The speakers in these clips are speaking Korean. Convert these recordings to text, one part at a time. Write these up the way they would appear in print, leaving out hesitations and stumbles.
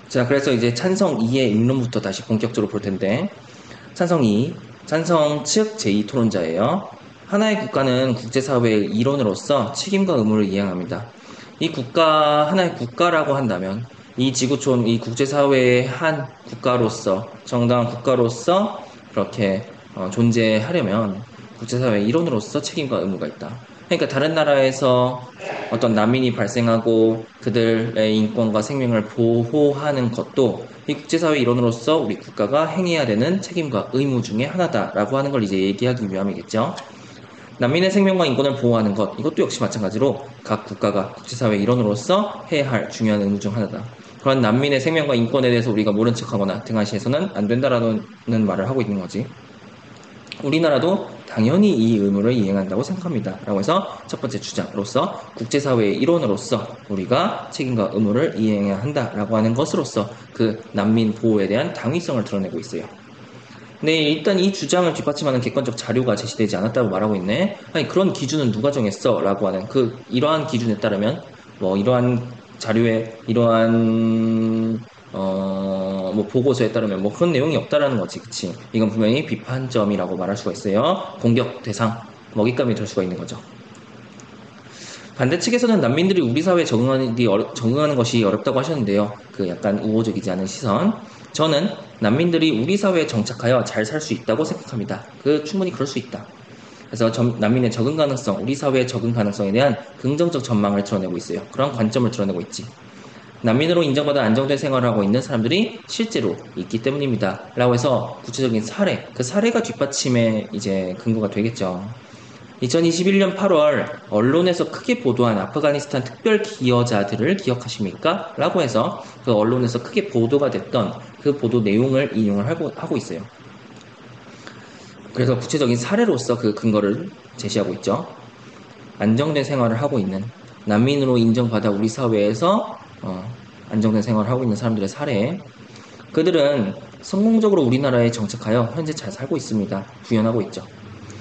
자, 그래서 이제 찬성 2의 입론부터 다시 본격적으로 볼 텐데, 찬성 2, 찬성 측 제2토론자예요. 하나의 국가는 국제사회의 일원으로서 책임과 의무를 이행합니다. 이 국가, 하나의 국가라고 한다면, 이 지구촌, 이 국제사회의 한 국가로서, 정당한 국가로서 그렇게 존재하려면 국제사회의 일원으로서 책임과 의무가 있다. 그러니까 다른 나라에서 어떤 난민이 발생하고 그들의 인권과 생명을 보호하는 것도 이 국제사회 일원으로서 우리 국가가 행해야 되는 책임과 의무 중에 하나다라고 하는 걸 이제 얘기하기 위함이겠죠. 난민의 생명과 인권을 보호하는 것, 이것도 역시 마찬가지로 각 국가가 국제사회 일원으로서 해야 할 중요한 의무 중 하나다. 그런 난민의 생명과 인권에 대해서 우리가 모른 척하거나 등한시해서는 안 된다라는 말을 하고 있는 거지. 우리나라도 당연히 이 의무를 이행한다고 생각합니다. 라고 해서 첫 번째 주장으로서 국제사회의 일원으로서 우리가 책임과 의무를 이행해야 한다라고 하는 것으로서 그 난민 보호에 대한 당위성을 드러내고 있어요. 네, 일단 이 주장을 뒷받침하는 객관적 자료가 제시되지 않았다고 말하고 있네. 아니, 그런 기준은 누가 정했어? 라고 하는 이러한 기준에 따르면 이러한 자료에 이러한 보고서에 따르면 그런 내용이 없다라는 거지, 그치? 이건 분명히 비판점이라고 말할 수가 있어요. 공격 대상, 먹잇감이 될 수가 있는 거죠. 반대 측에서는 난민들이 우리 사회에 적응하는 것이 어렵다고 하셨는데요. 약간 우호적이지 않은 시선. 저는 난민들이 우리 사회에 정착하여 잘 살 수 있다고 생각합니다. 충분히 그럴 수 있다. 그래서 난민의 적응 가능성, 우리 사회의 적응 가능성에 대한 긍정적 전망을 드러내고 있어요. 그런 관점을 드러내고 있지. 난민으로 인정받아 안정된 생활을 하고 있는 사람들이 실제로 있기 때문입니다. 라고 해서 구체적인 사례, 그 사례가 뒷받침의 이제 근거가 되겠죠. 2021년 8월 언론에서 크게 보도한 아프가니스탄 특별 기여자들을 기억하십니까? 라고 해서 그 언론에서 크게 보도가 됐던 그 보도 내용을 인용을 하고 있어요. 그래서 구체적인 사례로서 그 근거를 제시하고 있죠. 안정된 생활을 하고 있는 난민으로 인정받아 우리 사회에서 안정된 생활을 하고 있는 사람들의 사례. 그들은 성공적으로 우리나라에 정착하여 현재 잘 살고 있습니다. 구현하고 있죠.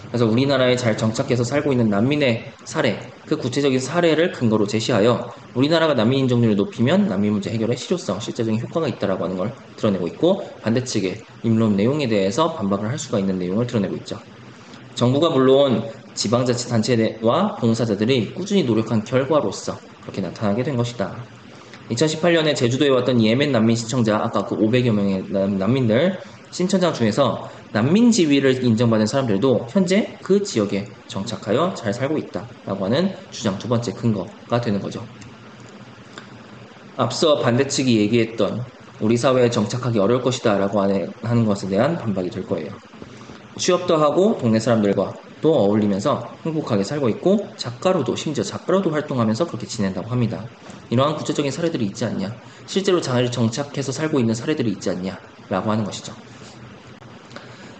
그래서 우리나라에 잘 정착해서 살고 있는 난민의 사례, 그 구체적인 사례를 근거로 제시하여 우리나라가 난민 인정률을 높이면 난민 문제 해결에 실효성, 실제적인 효과가 있다라고 하는 걸 드러내고 있고, 반대측의 입론 내용에 대해서 반박을 할 수가 있는 내용을 드러내고 있죠. 정부가 물론 지방자치단체와 봉사자들이 꾸준히 노력한 결과로서 그렇게 나타나게 된 것이다. 2018년에 제주도에 왔던 예멘 난민 신청자, 아까 그 500여 명의 난민들 신청자 중에서 난민 지위를 인정받은 사람들도 현재 그 지역에 정착하여 잘 살고 있다라고 하는 주장 두 번째 근거가 되는 거죠. 앞서 반대측이 얘기했던 우리 사회에 정착하기 어려울 것이다 라고 하는 것에 대한 반박이 될 거예요. 취업도 하고 동네 사람들과 또 어울리면서 행복하게 살고 있고 심지어 작가로도 활동하면서 그렇게 지낸다고 합니다. 이러한 구체적인 사례들이 있지 않냐, 실제로 잘 정착해서 살고 있는 사례들이 있지 않냐 라고 하는 것이죠.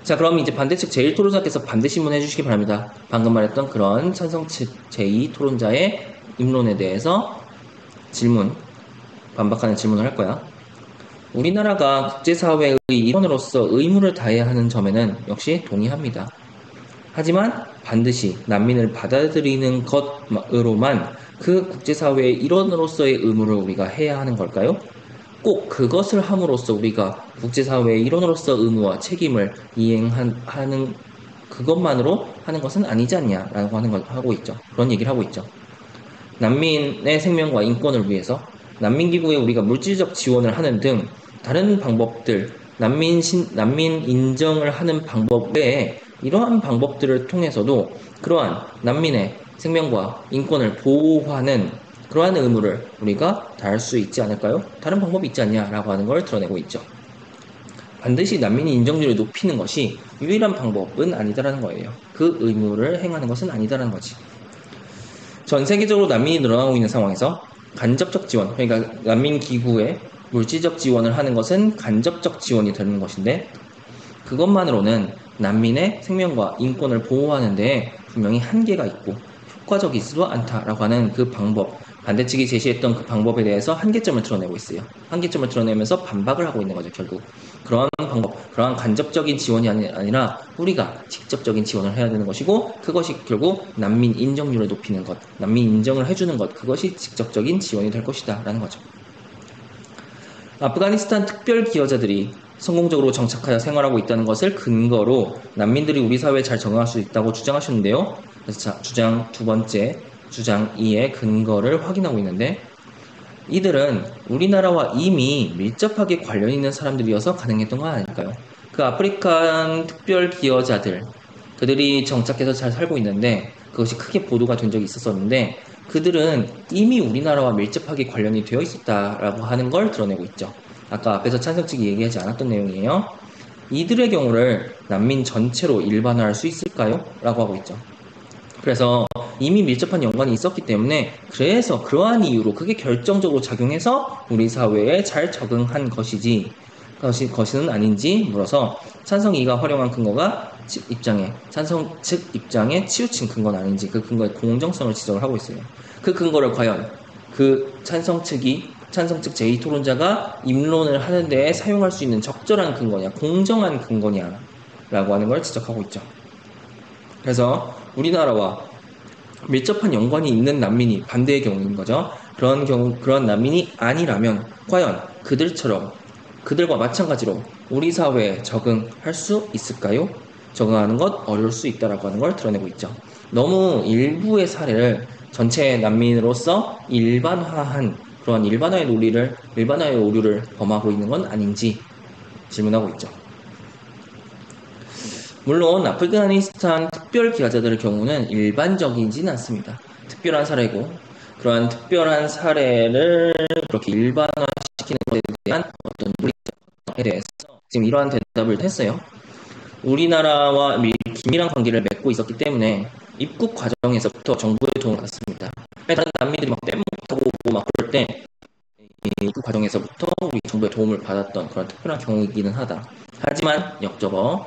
자, 그럼 이제 반대측 제1토론자께서 반대 신문해 주시기 바랍니다. 방금 말했던 그런 찬성 측 제2토론자의 입론에 대해서 반박하는 질문을 할 거야. 우리나라가 국제사회의 일원으로서 의무를 다해야 하는 점에는 역시 동의합니다. 하지만 반드시 난민을 받아들이는 것으로만 그 국제사회의 일원으로서의 의무를 우리가 해야 하는 걸까요? 꼭 그것을 함으로써 우리가 국제사회의 일원으로서 의무와 책임을 이행하는 그것만으로 하는 것은 아니지 않냐라고 하는 걸 하고 있죠. 그런 얘기를 하고 있죠. 난민의 생명과 인권을 위해서 난민기구에 우리가 물질적 지원을 하는 등 다른 방법들, 난민 인정을 하는 방법 외에 이러한 방법들을 통해서도 그러한 난민의 생명과 인권을 보호하는 그러한 의무를 우리가 다할 수 있지 않을까요? 다른 방법이 있지 않냐라고 하는 걸 드러내고 있죠. 반드시 난민의 인정률을 높이는 것이 유일한 방법은 아니다라는 거예요. 그 의무를 행하는 것은 아니다라는 거지. 전 세계적으로 난민이 늘어나고 있는 상황에서 간접적 지원, 그러니까 난민 기구에 물질적 지원을 하는 것은 간접적 지원이 되는 것인데, 그것만으로는 난민의 생명과 인권을 보호하는 데 분명히 한계가 있고 효과적이지도 않다라고 하는 그 방법, 반대측이 제시했던 그 방법에 대해서 한계점을 드러내고 있어요. 한계점을 드러내면서 반박을 하고 있는 거죠, 결국. 그러한 방법, 그러한 간접적인 지원이 아니라 우리가 직접적인 지원을 해야 되는 것이고, 그것이 결국 난민 인정률을 높이는 것, 난민 인정을 해주는 것, 그것이 직접적인 지원이 될 것이다 라는 거죠. 아프가니스탄 특별 기여자들이 성공적으로 정착하여 생활하고 있다는 것을 근거로 난민들이 우리 사회에 잘 적응할 수 있다고 주장하셨는데요. 그래서 자, 주장 두 번째, 주장 2의 근거를 확인하고 있는데 이들은 우리나라와 이미 밀접하게 관련 있는 사람들이어서 가능했던 건 아닐까요? 그 아프리칸 특별 기여자들, 그들이 정착해서 잘 살고 있는데 그것이 크게 보도가 된 적이 있었었는데 그들은 이미 우리나라와 밀접하게 관련이 되어 있었다라고 하는 걸 드러내고 있죠. 아까 앞에서 찬성 측이 얘기하지 않았던 내용이에요. 이들의 경우를 난민 전체로 일반화할 수 있을까요? 라고 하고 있죠. 그래서 이미 밀접한 연관이 있었기 때문에 그래서 그러한 이유로 그게 결정적으로 작용해서 우리 사회에 잘 적응한 것이는 아닌지 물어서 찬성 2가 활용한 근거가 찬성 측 입장에 치우친 근거는 아닌지 그 근거의 공정성을 지적을 하고 있어요. 그 근거를 과연 그 찬성 측 제2토론자가 입론을 하는 데에 사용할 수 있는 적절한 근거냐, 공정한 근거냐 라고 하는 걸 지적하고 있죠. 그래서 우리나라와 밀접한 연관이 있는 난민이 반대의 경우인 거죠. 그런 난민이 아니라면 과연 그들과 마찬가지로 우리 사회에 적응할 수 있을까요? 적응하는 것 어려울 수 있다라고 하는 걸 드러내고 있죠. 너무 일부의 사례를 전체 난민으로서 일반화한 그런 일반화의 오류를 범하고 있는 건 아닌지 질문하고 있죠. 물론 아프가니스탄 특별 기여자들의 경우는 일반적이진 않습니다. 특별한 사례고 그러한 특별한 사례를 그렇게 일반화시키는 것에 대한 어떤 논리에 대해서 지금 이러한 대답을 했어요. 우리나라와 긴밀한 관계를 맺고 있었기 때문에 입국 과정에서부터 정부의 도움을 받았습니다. 다른 난민들이 막 떼먹하고 막 그럴 때 입국 과정에서부터 우리 정부의 도움을 받았던 그런 특별한 경우이기는 하다. 하지만 역적어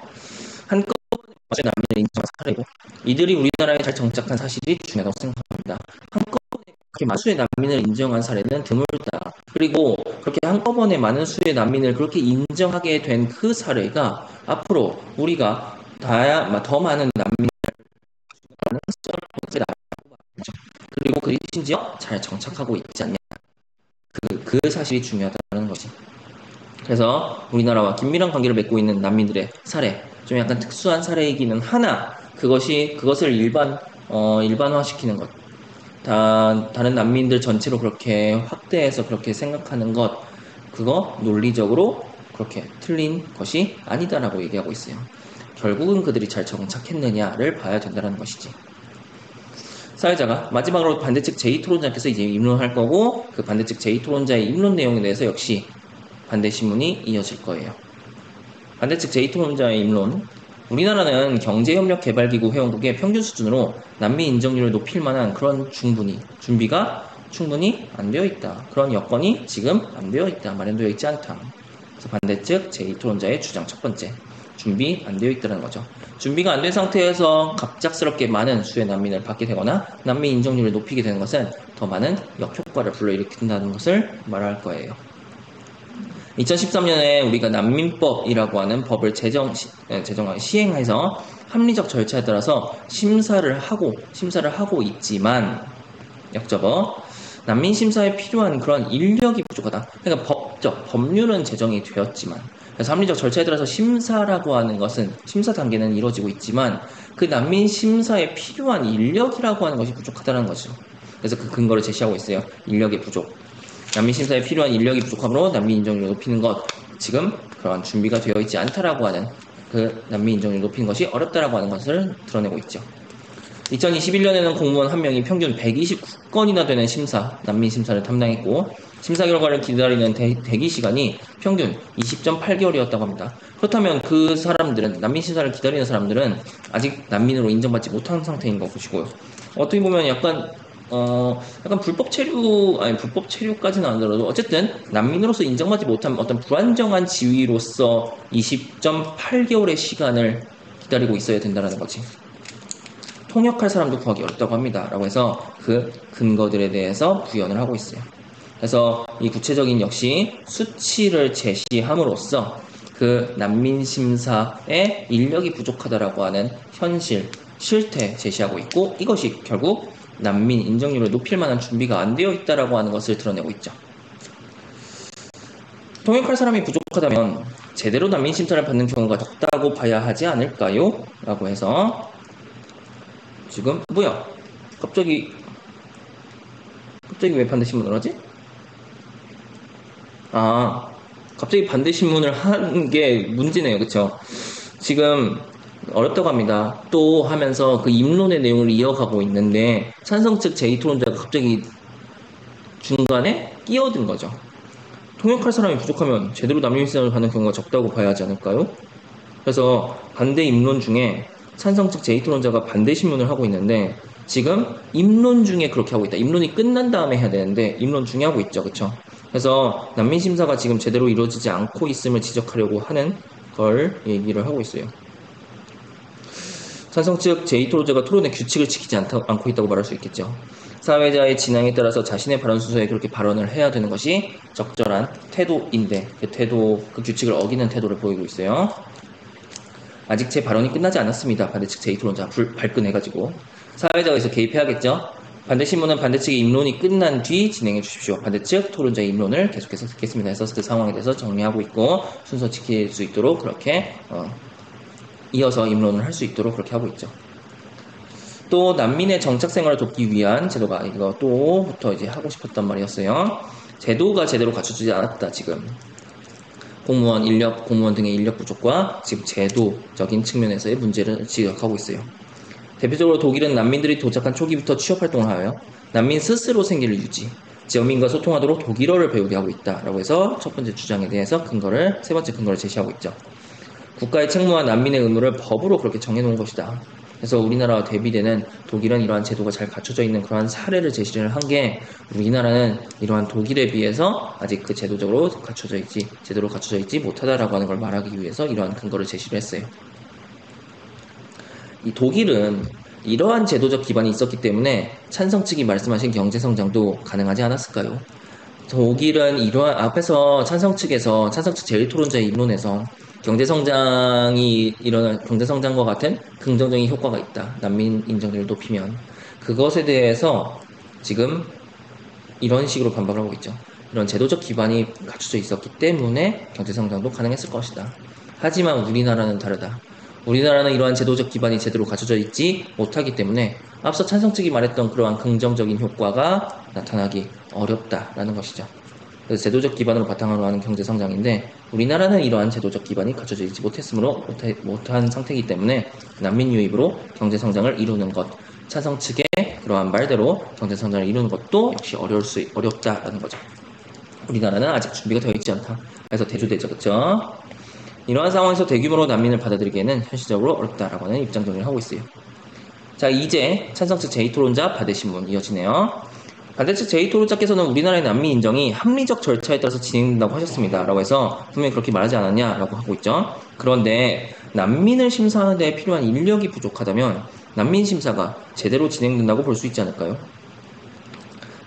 한꺼번에 난민을 인정한 사례고 이들이 우리나라에 잘 정착한 사실이 중요하다고 생각합니다. 한꺼번에 그렇게 많은 수의 난민을 인정한 사례는 드물다. 그리고 그렇게 한꺼번에 많은 수의 난민을 그렇게 인정하게 된 그 사례가 앞으로 우리가 더 많은 난민을 가능성을 그리고 그들이 심지어 잘 정착하고 있지 않냐. 그 사실이 중요하다는 것이. 그래서 우리나라와 긴밀한 관계를 맺고 있는 난민들의 사례, 좀 약간 특수한 사례이기는 하나, 그것을 일반화시키는 것. 다른 난민들 전체로 그렇게 확대해서 그렇게 생각하는 것, 그거 논리적으로 그렇게 틀린 것이 아니다라고 얘기하고 있어요. 결국은 그들이 잘 정착했느냐를 봐야 된다는 것이지. 사회자가 마지막으로 반대측 제2토론자께서 이제 입론할 거고 그 반대측 제2토론자의 입론 내용에 대해서 역시 반대 신문이 이어질 거예요. 반대측 제2토론자의 입론. 우리나라는 경제협력개발기구 회원국의 평균 수준으로 난민 인정률을 높일 만한 그런 준비가 충분히 안 되어 있다. 그런 여건이 지금 안 되어 있다. 마련되어 있지 않다. 그래서 반대측 제2토론자의 주장 첫 번째. 준비 안 되어 있다는 거죠. 준비가 안 된 상태에서 갑작스럽게 많은 수의 난민을 받게 되거나 난민 인정률을 높이게 되는 것은 더 많은 역효과를 불러일으킨다는 것을 말할 거예요. 2013년에 우리가 난민법이라고 하는 법을 시행해서 합리적 절차에 따라서 심사를 하고 있지만 역적어 난민 심사에 필요한 그런 인력이 부족하다. 그러니까 법률은 제정이 되었지만 그래서 합리적 절차에 따라서 심사라고 하는 것은 심사 단계는 이루어지고 있지만 그 난민 심사에 필요한 인력이라고 하는 것이 부족하다는 거죠. 그래서 그 근거를 제시하고 있어요. 인력의 부족. 난민 심사에 필요한 인력이 부족함으로 난민 인정률을 높이는 것, 지금 그런 준비가 되어 있지 않다라고 하는 그 난민 인정률을 높이는 것이 어렵다라고 하는 것을 드러내고 있죠. 2021년에는 공무원 한 명이 평균 129건이나 되는 난민 심사를 담당했고 심사 결과를 기다리는 대기 시간이 평균 20.8개월이었다고 합니다. 그렇다면 그 사람들은 난민 심사를 기다리는 사람들은 아직 난민으로 인정받지 못한 상태인 것이고요. 어떻게 보면 약간 불법 체류까지는 아니더라도 어쨌든 난민으로서 인정받지 못한 어떤 불안정한 지위로서 20.8개월의 시간을 기다리고 있어야 된다는 거지. 통역할 사람도 구하기 어렵다고 합니다. 라고 해서 그 근거들에 대해서 부연을 하고 있어요. 그래서 이 구체적인 역시 수치를 제시함으로써 그 난민 심사에 인력이 부족하다라고 하는 실태 제시하고 있고 이것이 결국 난민 인정률을 높일 만한 준비가 안 되어 있다라고 하는 것을 드러내고 있죠. 통역할 사람이 부족하다면 제대로 난민 심사를 받는 경우가 적다고 봐야 하지 않을까요? 라고 해서 지금 뭐야? 갑자기 왜 반대 신문을 하지? 아, 갑자기 반대 신문을 한 게 문제네요. 그쵸? 지금 어렵다고 합니다. 또 하면서 그 입론의 내용을 이어가고 있는데 찬성 측 제2토론자가 갑자기 중간에 끼어든 거죠. 통역할 사람이 부족하면 제대로 남용신상을 받는 경우가 적다고 봐야 하지 않을까요? 그래서 반대 입론 중에 찬성 측 제2토론자가 반대 신문을 하고 있는데 지금 입론 중에 그렇게 하고 있다. 입론이 끝난 다음에 해야 되는데 입론 중에 하고 있죠. 그쵸? 그래서 난민 심사가 지금 제대로 이루어지지 않고 있음을 지적하려고 하는 걸 얘기를 하고 있어요. 찬성 측 제2토론자가 토론의 규칙을 지키지 않고 있다고 말할 수 있겠죠. 사회자의 진앙에 따라서 자신의 발언 순서에 그렇게 발언을 해야 되는 것이 적절한 태도인데 그 규칙을 어기는 태도를 보이고 있어요. 아직 제 발언이 끝나지 않았습니다. 반대측 제2토론자 발끈해가지고 사회자가 여기서 개입해야겠죠. 반대신문은 반대측의 입론이 끝난 뒤 진행해 주십시오. 반대측 토론자의 입론을 계속해서 듣겠습니다. 해서 그 상황에 대해서 정리하고 있고 순서 지킬 수 있도록 그렇게 이어서 입론을 할 수 있도록 그렇게 하고 있죠. 또 난민의 정착 생활을 돕기 위한 제도가 이거 또부터 이제 하고 싶었단 말이었어요. 제도가 제대로 갖춰지지 않았다 지금. 공무원 등의 인력 부족과 지금 제도적인 측면에서의 문제를 지적하고 있어요. 대표적으로 독일은 난민들이 도착한 초기부터 취업활동을 하여 난민 스스로 생계를 유지, 지역민과 소통하도록 독일어를 배우게 하고 있다라고 해서 첫 번째 주장에 대해서 세 번째 근거를 제시하고 있죠. 국가의 책무와 난민의 의무를 법으로 그렇게 정해놓은 것이다. 그래서 우리나라와 대비되는 독일은 이러한 제도가 잘 갖춰져 있는 그러한 사례를 제시를 한 게 우리나라는 이러한 독일에 비해서 아직 그 제도로 갖춰져 있지 못하다라고 하는 걸 말하기 위해서 이러한 근거를 제시를 했어요. 이 독일은 이러한 제도적 기반이 있었기 때문에 찬성 측이 말씀하신 경제성장도 가능하지 않았을까요? 독일은 이러한 앞에서 찬성 측 제1토론자의 입론에서 경제성장과 같은 긍정적인 효과가 있다. 난민 인정률을 높이면 그것에 대해서 지금 이런 식으로 반박을 하고 있죠. 이런 제도적 기반이 갖춰져 있었기 때문에 경제성장도 가능했을 것이다. 하지만 우리나라는 다르다. 우리나라는 이러한 제도적 기반이 제대로 갖춰져 있지 못하기 때문에 앞서 찬성 측이 말했던 그러한 긍정적인 효과가 나타나기 어렵다라는 것이죠. 그래서 제도적 기반으로 바탕으로 하는 경제성장인데 우리나라는 이러한 제도적 기반이 갖춰져 있지 못한 상태이기 때문에 난민 유입으로 경제성장을 이루는 것, 찬성 측의 그러한 말대로 경제성장을 이루는 것도 역시 어렵다라는 거죠. 우리나라는 아직 준비가 되어 있지 않다. 그래서 대조되죠. 그렇죠? 이러한 상황에서 대규모로 난민을 받아들이기에는 현실적으로 어렵다라고 하는 입장 정리를 하고 있어요. 자, 이제 찬성 측 제2토론자 반대신문 이어지네요. 반대측 제2토론자께서는 우리나라의 난민 인정이 합리적 절차에 따라서 진행된다고 하셨습니다. 라고 해서 분명히 그렇게 말하지 않았냐라고 하고 있죠. 그런데 난민을 심사하는 데 필요한 인력이 부족하다면 난민 심사가 제대로 진행된다고 볼 수 있지 않을까요?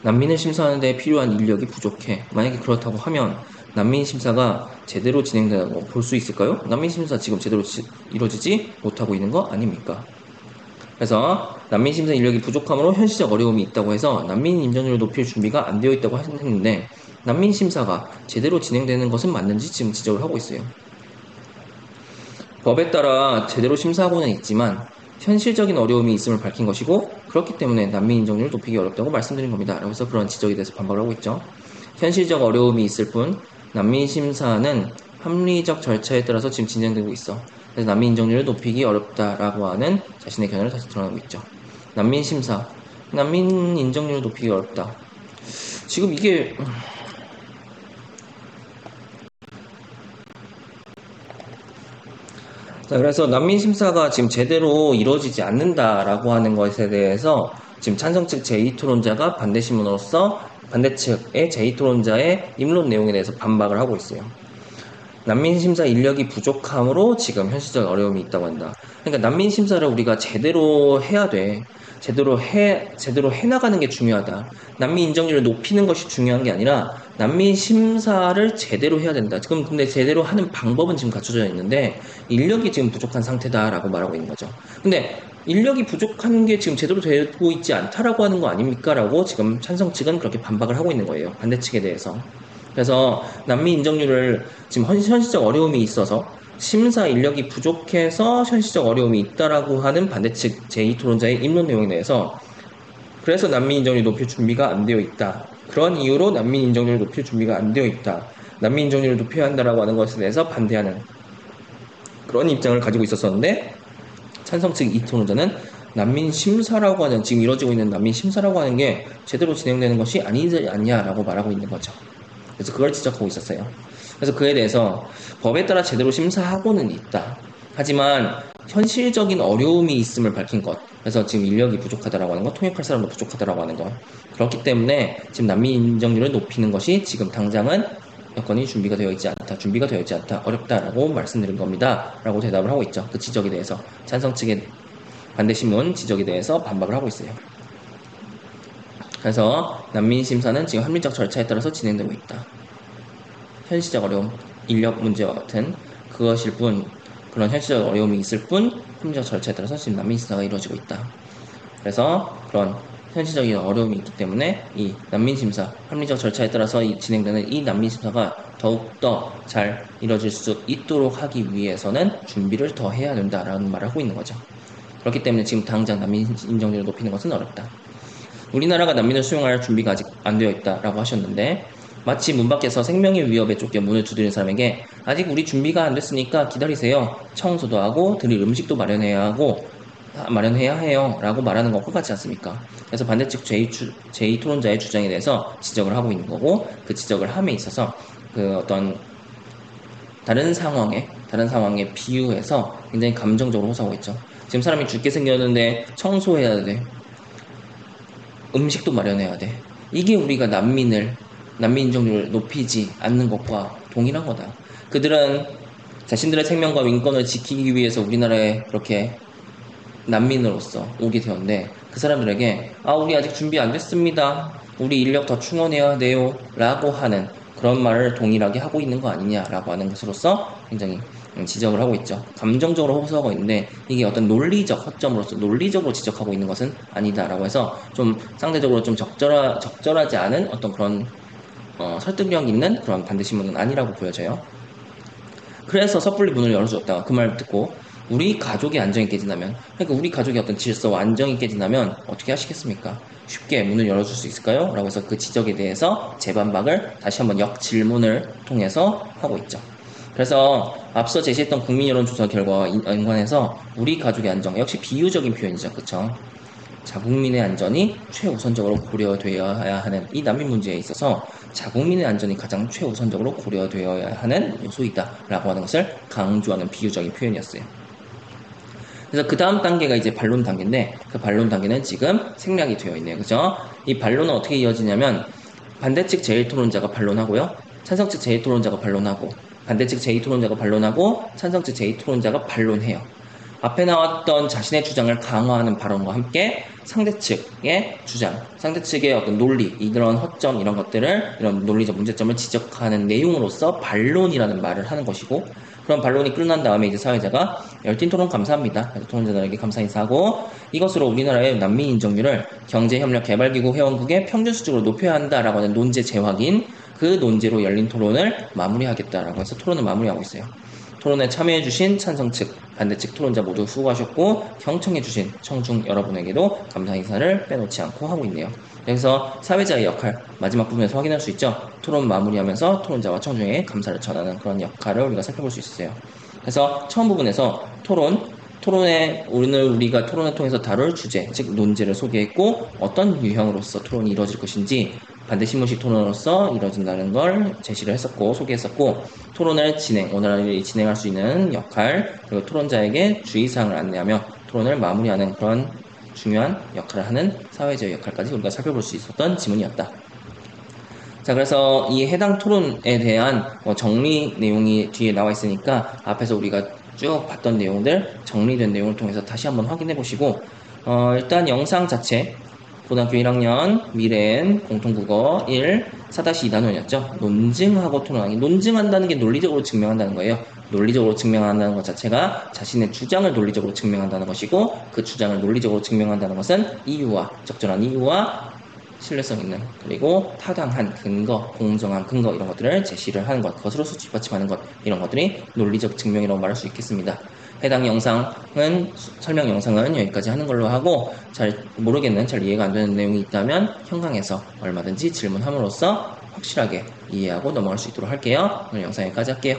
난민을 심사하는 데 필요한 인력이 부족해. 만약에 그렇다고 하면 난민 심사가 제대로 진행된다고 볼 수 있을까요? 난민 심사 지금 제대로 이루어지지 못하고 있는 거 아닙니까? 그래서 난민 심사 인력이 부족함으로 현실적 어려움이 있다고 해서 난민 인정률을 높일 준비가 안 되어 있다고 했는데 난민 심사가 제대로 진행되는 것은 맞는지 지금 지적을 하고 있어요. 법에 따라 제대로 심사하고는 있지만 현실적인 어려움이 있음을 밝힌 것이고 그렇기 때문에 난민 인정률을 높이기 어렵다고 말씀드린 겁니다. 그래서 그런 지적에 대해서 반박을 하고 있죠. 현실적 어려움이 있을 뿐 난민 심사는 합리적 절차에 따라서 지금 진행되고 있어. 그래서 난민 인정률을 높이기 어렵다라고 하는 자신의 견해를 다시 드러나고 있죠. 난민 심사, 난민 인정률을 높이기 어렵다. 지금 이게 자, 그래서 난민 심사가 지금 제대로 이루어지지 않는다라고 하는 것에 대해서 지금 찬성 측 제2토론자가 반대 신문으로서 반대 측의 제2토론자의 입론 내용에 대해서 반박을 하고 있어요. 난민 심사 인력이 부족함으로 지금 현실적 어려움이 있다고 한다. 그러니까 난민 심사를 우리가 제대로 해야 돼. 제대로 해나가는 게 중요하다. 난민 인정률을 높이는 것이 중요한 게 아니라 난민 심사를 제대로 해야 된다. 지금 근데 제대로 하는 방법은 지금 갖춰져 있는데 인력이 지금 부족한 상태다라고 말하고 있는 거죠. 근데 인력이 부족한 게 지금 제대로 되고 있지 않다라고 하는 거 아닙니까? 라고 지금 찬성 측은 그렇게 반박을 하고 있는 거예요. 반대 측에 대해서. 그래서 난민 인정률을 지금 현실적 어려움이 있어서 심사 인력이 부족해서 현실적 어려움이 있다라고 하는 반대측 제2토론자의 입론 내용에 대해서 그래서 난민 인정률이 높일 준비가 안 되어 있다. 그런 이유로 난민 인정률을 높일 준비가 안 되어 있다. 난민 인정률을 높여야 한다라고 하는 것에 대해서 반대하는 그런 입장을 가지고 있었었는데 찬성 측 이토론자는 난민 심사라고 하는 지금 이루어지고 있는 난민 심사라고 하는 게 제대로 진행되는 것이 아니지 않냐라고 말하고 있는 거죠. 그래서 그걸 지적하고 있었어요. 그래서 그에 대해서 법에 따라 제대로 심사하고는 있다. 하지만 현실적인 어려움이 있음을 밝힌 것. 그래서 지금 인력이 부족하다라고 하는 것, 통역할 사람도 부족하다라고 하는 것. 그렇기 때문에 지금 난민 인정률을 높이는 것이 지금 당장은 여건이 준비가 되어 있지 않다, 어렵다라고 말씀드린 겁니다. 라고 대답을 하고 있죠. 그 지적에 대해서. 찬성 측의 반대신문 지적에 대해서 반박을 하고 있어요. 그래서 난민 심사는 지금 합리적 절차에 따라서 진행되고 있다. 현실적 어려움, 인력 문제와 같은 그것일 뿐, 그런 현실적 어려움이 있을 뿐, 합리적 절차에 따라서 지금 난민 심사가 이루어지고 있다. 그래서 그런 현실적인 어려움이 있기 때문에 이 난민 심사, 합리적 절차에 따라서 진행되는 이 난민 심사가 더욱더 잘 이루어질 수 있도록 하기 위해서는 준비를 더 해야 된다라는 말을 하고 있는 거죠. 그렇기 때문에 지금 당장 난민 인정률을 높이는 것은 어렵다. 우리나라가 난민을 수용할 준비가 아직 안 되어 있다라고 하셨는데 마치 문 밖에서 생명의 위협에 쫓겨 문을 두드리는 사람에게 아직 우리 준비가 안 됐으니까 기다리세요. 청소도 하고 드릴 음식도 마련해야 해요. 라고 말하는 것과 같지 않습니까? 그래서 반대측 제2토론자의 주장에 대해서 지적을 하고 있는 거고 그 지적을 함에 있어서 그 어떤 다른 상황에 비유해서 굉장히 감정적으로 호소하고 있죠. 지금 사람이 죽게 생겼는데 청소해야 돼. 음식도 마련해야 돼. 이게 우리가 난민 인정률을 높이지 않는 것과 동일한 거다. 그들은 자신들의 생명과 인권을 지키기 위해서 우리나라에 그렇게 난민으로서 오게 되었는데 그 사람들에게 우리 아직 준비 안 됐습니다. 우리 인력 더 충원해야 돼요. 라고 하는 그런 말을 동일하게 하고 있는 거 아니냐라고 하는 것으로서 굉장히 지적을 하고 있죠. 감정적으로 호소하고 있는데 이게 어떤 논리적 허점으로서 논리적으로 지적하고 있는 것은 아니다라고 해서 좀 상대적으로 좀 적절하지 않은 어떤 그런 설득력 있는 그런 반대신문은 아니라고 보여져요. 그래서 섣불리 문을 열어주었다가 그 말 듣고 우리 가족의 안정이 깨진다면 그러니까 우리 가족의 어떤 질서와 안정이 깨진다면 어떻게 하시겠습니까? 쉽게 문을 열어줄 수 있을까요? 라고 해서 그 지적에 대해서 재반박을 다시 한번 역질문을 통해서 하고 있죠. 그래서 앞서 제시했던 국민 여론조사 결과와 연관해서 우리 가족의 안정 역시 비유적인 표현이죠. 그쵸? 자국민의 안전이 최우선적으로 고려되어야 하는 이 난민 문제에 있어서 자국민의 안전이 가장 최우선적으로 고려되어야 하는 요소이다 라고 하는 것을 강조하는 비유적인 표현이었어요. 그래서 그 다음 단계가 이제 반론 단계인데 그 반론 단계는 지금 생략이 되어 있네요. 그죠? 이 반론은 어떻게 이어지냐면 반대측 제1토론자가 반론하고요. 찬성측 제1토론자가 반론하고 반대측 제2토론자가 반론하고 찬성측 제2토론자가 반론해요. 앞에 나왔던 자신의 주장을 강화하는 발언과 함께 상대측의 주장, 상대측의 어떤 논리, 이런 허점, 이런 것들을, 이런 논리적 문제점을 지적하는 내용으로서 반론이라는 말을 하는 것이고, 그런 반론이 끝난 다음에 이제 사회자가 열띤 토론 감사합니다. 토론자들에게 감사 인사하고, 이것으로 우리나라의 난민 인정률을 경제협력개발기구 회원국의 평균 수준으로 높여야 한다라고 하는 논제 재확인, 그 논제로 열린 토론을 마무리하겠다라고 해서 토론을 마무리하고 있어요. 토론에 참여해주신 찬성측, 반대측 토론자 모두 수고하셨고 경청해주신 청중 여러분에게도 감사 인사를 빼놓지 않고 하고 있네요. 그래서 사회자의 역할 마지막 부분에서 확인할 수 있죠. 토론 마무리하면서 토론자와 청중에게 감사를 전하는 그런 역할을 우리가 살펴볼 수 있어요. 그래서 처음 부분에서 토론에 오늘 우리가 토론을 통해서 다룰 주제, 즉 논제를 소개했고 어떤 유형으로서 토론이 이루어질 것인지 반대신문식 토론으로서 이루어진다는 걸 제시를 했었고 소개했었고 토론을 오늘 진행할 수 있는 역할 그리고 토론자에게 주의사항을 안내하며 토론을 마무리하는 그런 중요한 역할을 하는 사회적 역할까지 우리가 살펴볼 수 있었던 지문이었다. 자, 그래서 이 해당 토론에 대한 정리 내용이 뒤에 나와 있으니까 앞에서 우리가 쭉 봤던 내용들 정리된 내용을 통해서 다시 한번 확인해 보시고 일단 영상 자체 고등학교 1학년 미래엔 공통국어 1 4-2단원이었죠. 논증하고 토론하기. 논증한다는 게 논리적으로 증명한다는 거예요. 논리적으로 증명한다는 것 자체가 자신의 주장을 논리적으로 증명한다는 것이고 그 주장을 논리적으로 증명한다는 것은 적절한 이유와 신뢰성 있는, 그리고 타당한 근거, 공정한 근거 이런 것들을 제시를 하는 것, 것으로서 뒷받침하는 것, 이런 것들이 논리적 증명이라고 말할 수 있겠습니다. 해당 영상은, 설명 영상은 여기까지 하는 걸로 하고, 잘 모르겠는, 잘 이해가 안 되는 내용이 있다면 현강에서 얼마든지 질문함으로써 확실하게 이해하고 넘어갈 수 있도록 할게요. 오늘 영상 여기까지 할게요.